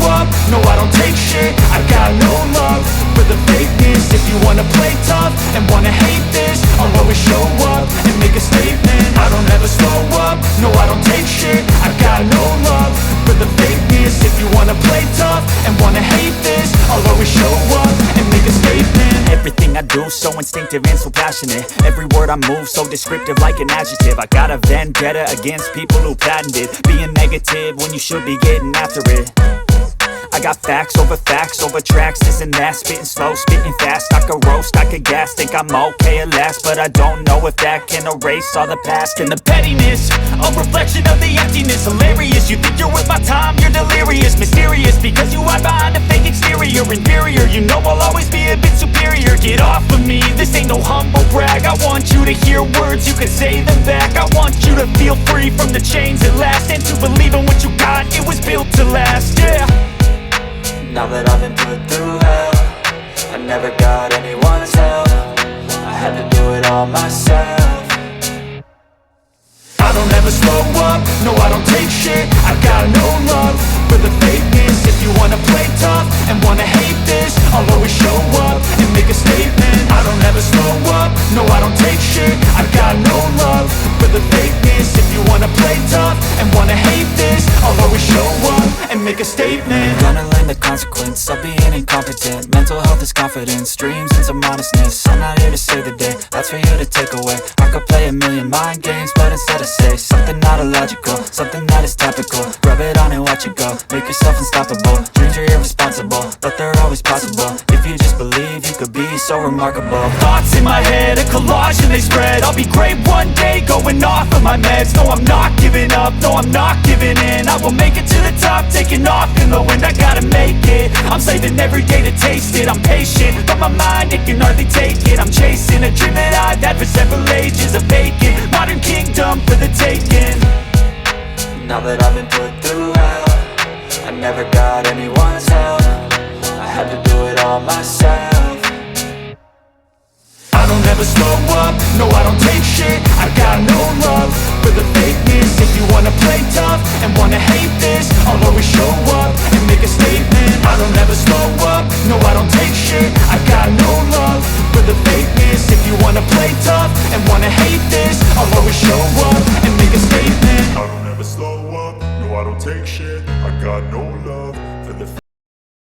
up, no I don't take shit. I got no love for the fakeness. If you wanna play tough and wanna hate this, I'll always show up and make a statement. I don't ever slow up, no I don't take shit. I got no love for the fakeness. If you wanna play tough and wanna hate this, I'll always show up and make a statement. Everything I do so instinctive and so passionate. Every word I move so descriptive like an adjective. I got a vendetta against people who patented being negative when you should be getting after it. I got facts over tracks, this and that. Spitting slow, spitting fast, I could roast, I could gas. Think I'm okay at last, but I don't know if that can erase all the past. And the pettiness, a reflection of the emptiness. Hilarious, you think you're worth my time, you're delirious. Mysterious, because you hide behind a fake exterior. Inferior, you know I'll always be a bit superior. Get off of me, this ain't no humble brag. I want you to hear words, you can say them back. I want you to feel free from the chains at last, and to believe in what you got, it was built to last, yeah. Now that I've been put through hell, I never got anyone's help. I had to do it all myself. I don't ever slow up, no I don't take shit. I got no love for the fakeness. If you wanna play tough and wanna hate this, I'll always show up and make a statement. I don't ever slow up, no I don't take shit. I got no love for the fakeness. If you wanna play tough and wanna hate this, I'll always show up and make a statement. Gonna learn the consequence of being incompetent. Mental health is confidence, dreams and some honestness. I'm not here to save the day, that's for you to take away. I could play a million mind games, but instead I say something not illogical, something that is topical. Rub it on and watch it go, make yourself unstoppable. Dreams are irresponsible, but they're always possible. If you just believe, you could be so remarkable. Thoughts in my head, a collage and they spread. I'll be great one day, going off of my meds. No, I'm not giving up, no, I'm not giving in. I will make it to the top, taking off in the wind. I gotta make it, I'm saving every day to taste it. I'm patient, but my mind, it can hardly take it. I'm chasing a dream that I've had for several ages. A vacant, modern kingdom for the taking. Now that I've been put through hell, I never got anyone's help. I had to do it all myself. I don't ever slow up, no I don't take shit. I got no love for the fakeness. If you wanna play tough and wanna hate this, I'll always show up